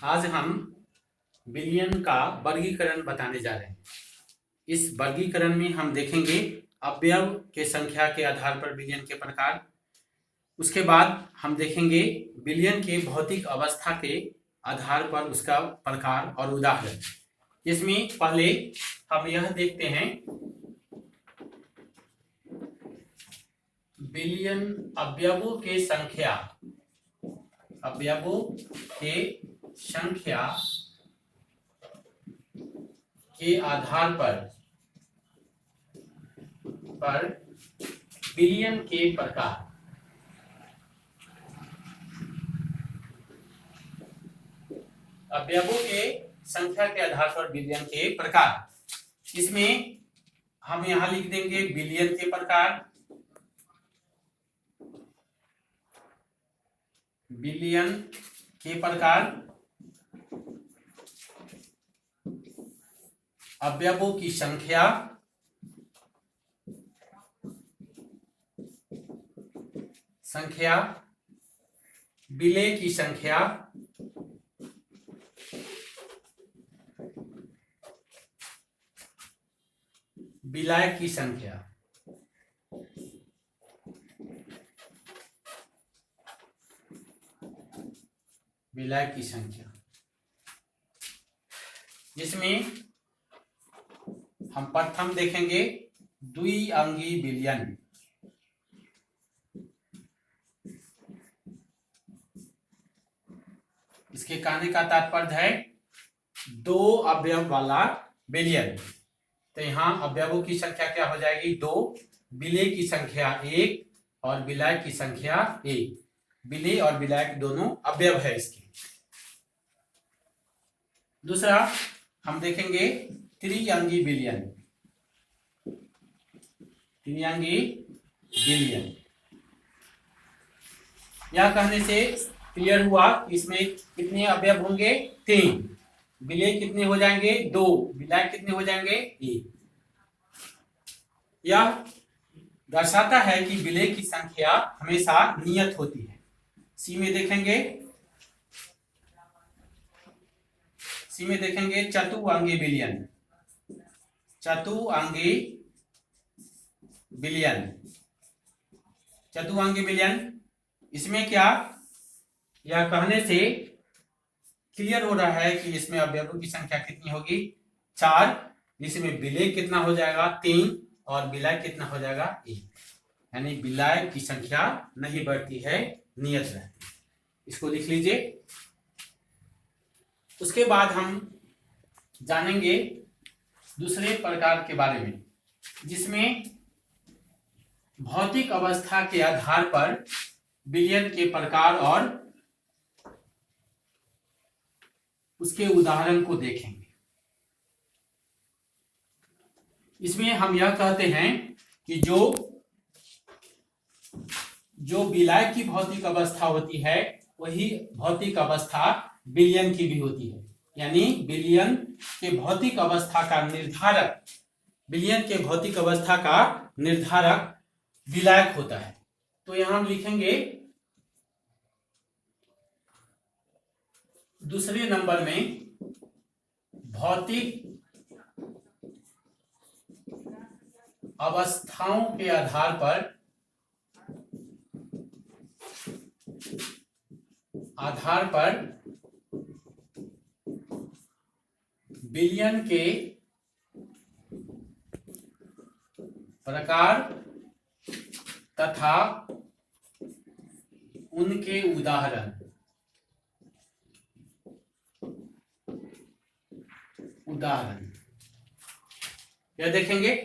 आज हम बिलियन का वर्गीकरण बताने जा रहे हैं। इस वर्गीकरण में हम देखेंगे अवयव के संख्या के आधार पर बिलियन के प्रकार। उसके बाद हम देखेंगे बिलियन के भौतिक अवस्था के आधार पर उसका प्रकार और उदाहरण। इसमें पहले हम यह देखते हैं बिलियन अवयवों के संख्या के आधार पर बिलियन के प्रकार। अवयवों के संख्या के आधार पर बिलियन के प्रकार। इसमें हम यहां लिख देंगे बिलियन के प्रकार, बिलियन के प्रकार, अवयवों की संख्या, विलय की संख्या, विलय की संख्या, विलय की संख्या। जिसमें हम प्रथम देखेंगे द्विअंगी बिलियन। इसके कहने का तात्पर्य है दो अवयव वाला बिलियन। तो यहाँ अवयवों की संख्या क्या हो जाएगी? 2, विलय की संख्या 1 और विलय की संख्या 1। विलय और विलय दोनों अवयव है इसके। दूसरा हम देखेंगे त्रिअंगी बिलियन। त्रिअंगी बिलियन यह कहने से क्लियर हुआ कि इसमें कितने अवयव होंगे? 3। विलय कितने हो जाएंगे? 2। विलय कितने हो जाएंगे? 1। यह दर्शाता है कि विलय की संख्या हमेशा नियत होती है। सी में देखेंगे चतुअंगी बिलियन। चतुअंगी बिलियन इसमें क्या यह कहने से क्लियर हो रहा है कि इसमें अवयवों की संख्या कितनी होगी? 4। इसमें विलय कितना हो जाएगा? 3 और विलय कितना हो जाएगा? 1। यानी विलय की संख्या नहीं बढ़ती है, नियत रहती है। इसको लिख लीजिए। उसके बाद हम जानेंगे दूसरे प्रकार के बारे में, जिसमें भौतिक अवस्था के आधार पर बिलियन के प्रकार और उसके उदाहरण को देखेंगे। इसमें हम यह कहते हैं कि जो विलय की भौतिक अवस्था होती है वही भौतिक अवस्था बिलियन की भी होती है। यानी बिलियन के भौतिक अवस्था का निर्धारक विलयक होता है। तो यहां हम लिखेंगे दूसरे नंबर में भौतिक अवस्थाओं के आधार पर बिलियन के प्रकार तथा उनके उदाहरण। यह देखेंगे।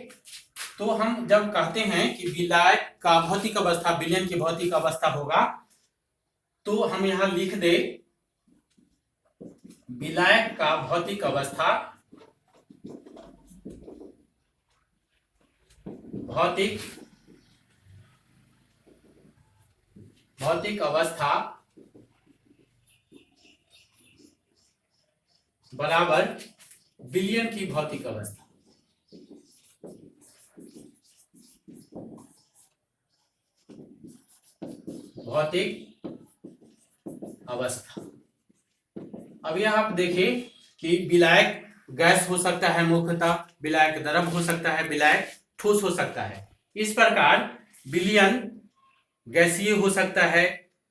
तो हम जब कहते हैं कि विलय का भौतिक अवस्था बिलियन की भौतिक अवस्था होगा, तो हम यहां लिख दे विलय का भौतिक अवस्था बराबर बिलियन की भौतिक अवस्था। भौतिक अवस्था। अब यहाँ आप देखिए कि विलायक गैस हो सकता है मुख्यतः, विलायक द्रव हो सकता है, विलायक ठोस हो सकता है। इस प्रकार विलयन गैसीय हो सकता है,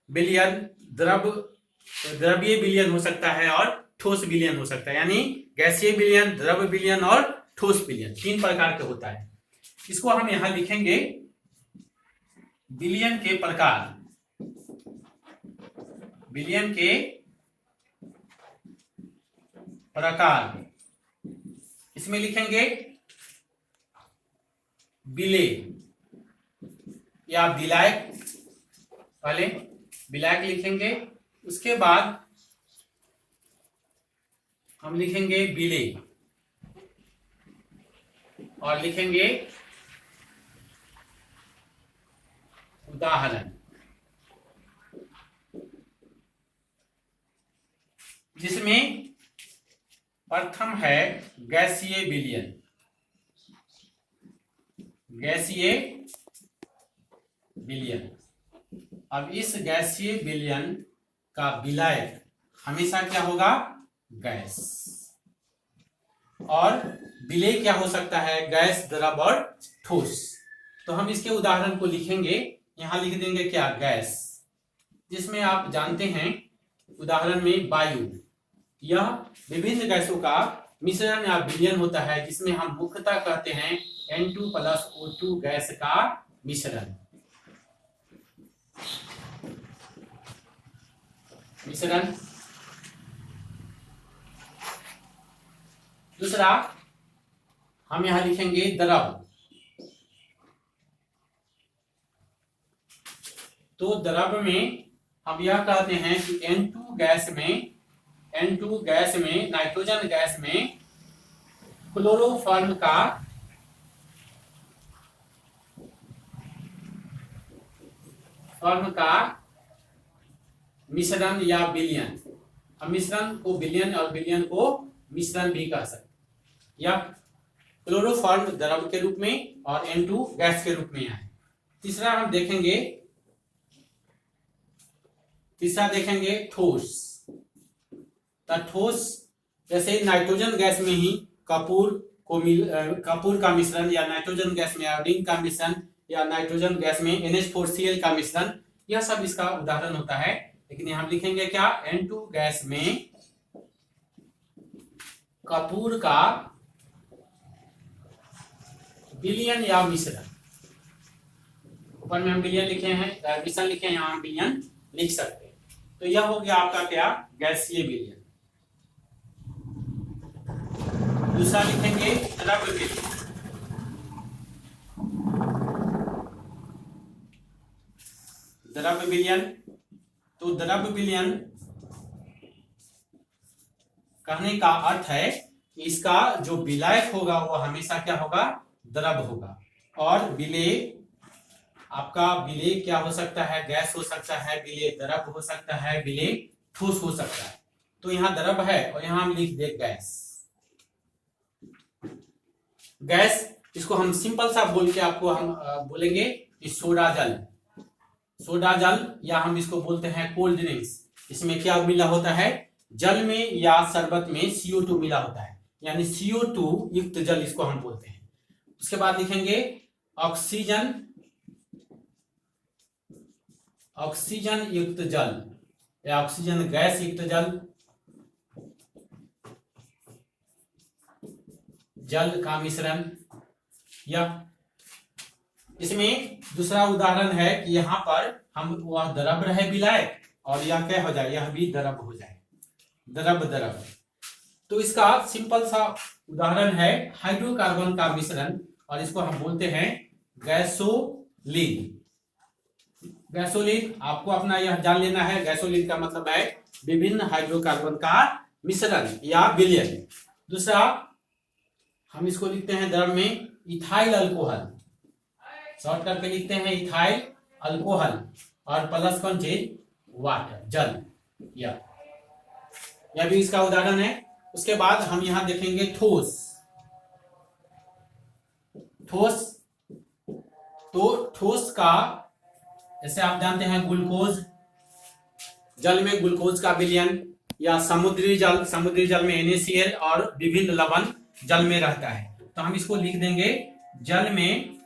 विलयन द्रव्य विलयन हो सकता है और ठोस विलयन हो सकता है। यानी गैसीय विलयन, द्रव विलयन और ठोस विलयन 3 प्रकार के होता है। इसको हम यहां लिखेंगे विलयन के प्रकार, विलयन के प्रकार। इसमें लिखेंगे विलेय या विलायक, पहले विलायक लिखेंगे, उसके बाद हम लिखेंगे विलेय और लिखेंगे उदाहरण, जिसमें प्रथम है गैसीय विलयन। गैसीय विलयन। अब इस गैसीय विलयन का विलायक हमेशा क्या होगा? गैस। और विलेय क्या हो सकता है? गैस, द्रव और ठोस। तो हम इसके उदाहरण को लिखेंगे, यहां लिख देंगे क्या? गैस। जिसमें आप जानते हैं उदाहरण में वायु, यह विभिन्न गैसों का मिश्रण या विलयन होता है, जिसमें हम मुख्यतः कहते हैं N2 + O2 गैस का मिश्रण। दूसरा हम यहां लिखेंगे द्रव। तो द्रव में हम यह कहते हैं कि N2 गैस में नाइट्रोजन गैस में क्लोरोफॉर्म का मिश्रण या विलयन। हम मिश्रण को विलयन और विलयन को मिश्रण भी कह सकते हैं, या क्लोरोफॉर्म द्रव के रूप में और N2 गैस के रूप में है। तीसरा देखेंगे ठोस। ठोस जैसे नाइट्रोजन गैस में ही कपूर का मिश्रण, या नाइट्रोजन गैस में आयोडीन का मिश्रण, या नाइट्रोजन गैस में NH4Cl का मिश्रण, यह सब इसका उदाहरण होता है। लेकिन यहां लिखेंगे क्या? N2 गैस में कपूर का विलयन या मिश्रण। ऊपर में हम विलयन लिखे हैं, मिश्रण लिखे हैं, यहां हम विलयन लिख सकते हैं। तो यह हो गया आपका क्या? गैसीय विलयन। दूसरा लिखेंगे द्रव विलयन। द्रव विलयन। तो द्रव विलयन कहने का अर्थ है कि इसका जो विलायक होगा वो हमेशा क्या होगा? द्रव होगा। और विलेय, आपका विलेय क्या हो सकता है? गैस हो सकता है, विलेय द्रव हो सकता है, विलेय ठोस हो सकता है। तो यहाँ द्रव है और यहाँ हम लिख दे गैस। गैस, इसको हम सिंपल सा बोल के आपको हम बोलेंगे कि सोडा जल, या हम इसको बोलते हैं कोल्ड ड्रिंक्स। इसमें क्या मिला होता है? जल में या शरबत में CO2 मिला होता है, यानी CO2 युक्त जल इसको हम बोलते हैं। उसके बाद लिखेंगे ऑक्सीजन युक्त जल या ऑक्सीजन गैस युक्त जल का मिश्रण। या इसमें दूसरा उदाहरण है कि यहाँ पर हम वह द्रव रहे विलायक, और यह क्या हो जाए? यह भी द्रव हो जाए, द्रव। तो इसका सिंपल सा उदाहरण है हाइड्रोकार्बन का मिश्रण, और इसको हम बोलते हैं गैसोलीन। आपको अपना यह जान लेना है, गैसोलीन का मतलब है विभिन्न हाइड्रोकार्बन का मिश्रण या विलयन। दूसरा हम इसको लिखते हैं द्रव में इथाइल अल्कोहल, शॉर्ट करके लिखते हैं इथाइल अल्कोहल, और प्लस कौन चीज? वाटर, जल। यह भी इसका उदाहरण है। उसके बाद हम यहां देखेंगे ठोस। तो ठोस का, जैसे आप जानते हैं ग्लूकोज, जल में ग्लूकोज का विलयन, या समुद्री जल में NaCl और विभिन्न लवण जल में रहता है। तो हम इसको लिख देंगे जल में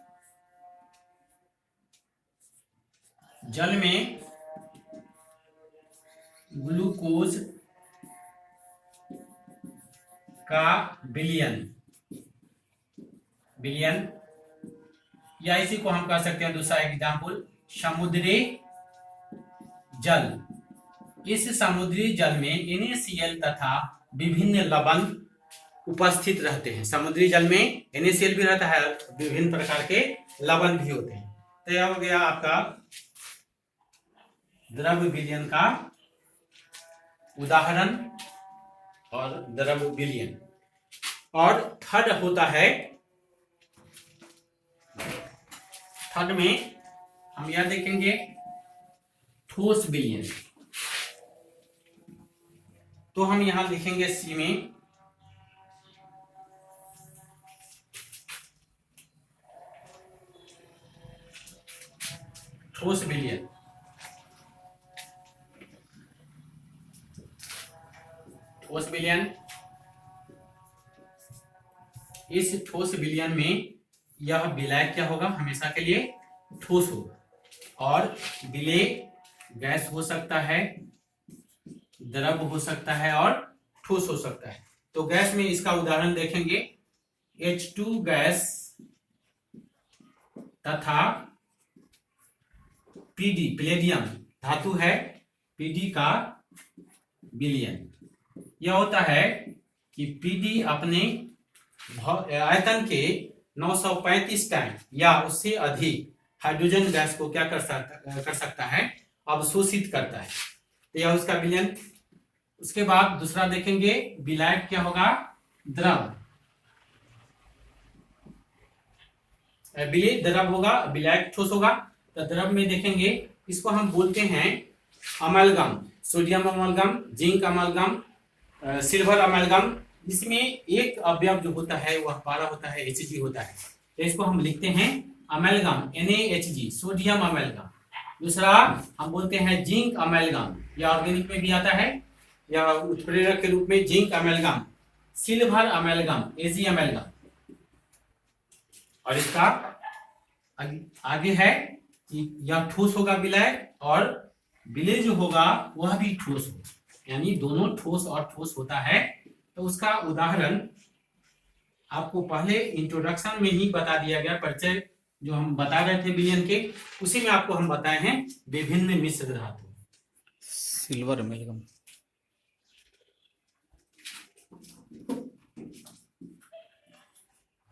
ग्लूकोज का विलयन, या इसी को हम कह सकते हैं दूसरा एग्जाम्पल समुद्री जल। इस समुद्री जल में NaCl तथा विभिन्न लवण उपस्थित रहते हैं। समुद्री जल में NaCl भी रहता है, विभिन्न प्रकार के लवण भी होते हैं। तो यह हो गया आपका द्रव विलयन का उदाहरण और द्रव विलयन। और थर्ड होता है, थर्ड में हम यह देखेंगे ठोस विलयन। तो हम यहां लिखेंगे सी में ठोस विलयन। ठोस विलयन, इस ठोस विलयन में यह विलय क्या होगा, हमेशा के लिए ठोस होगा। और विलय गैस हो सकता है, द्रव हो सकता है और ठोस हो सकता है। तो गैस में इसका उदाहरण देखेंगे H2 गैस तथा PD प्लेडियम धातु है, PD का विलयन। यह होता है कि PD अपने आयतन के 935 टाइम या उससे अधिक हाइड्रोजन गैस को क्या कर सकता है, अवशोषित करता है। तो यह उसका विलयन। उसके बाद दूसरा देखेंगे विलायक क्या होगा, द्रव। विलय द्रव होगा, विलायक ठोस होगा। तो द्रव में देखेंगे, इसको हम बोलते हैं amalgam, sodium amalgam, zinc amalgam, silver amalgam. इसमें एक अवयव जो होता है वह हमारा होता है Hg होता है। तो इसको हम लिखते हैं अमलगम, NaHg, सोडियम अमलगम। दूसरा हम बोलते हैं जिंक अमलगम, यह ऑर्गेनिक में भी आता है, या उत्प्रेरक के रूप में zinc amalgam, silver amalgam, Ag amalgam. और इसका आगे है कि यह ठोस होगा विलय, और विलय जो होगा वह भी ठोस होगा, यानी दोनों ठोस और ठोस होता है। तो उसका उदाहरण आपको पहले इंट्रोडक्शन में ही बता दिया गया, परिचय जो हम बता रहे थे विलयन के, उसी में आपको हम बताए हैं विभिन्न मिश्र धातु। सिल्वर अमेलगम,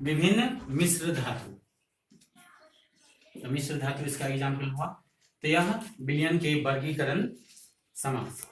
विभिन्न मिश्र धातु, तो मिश्र धातु इसका एग्जाम्पल हुआ। तो यह विलयन के वर्गीकरण समाप्त।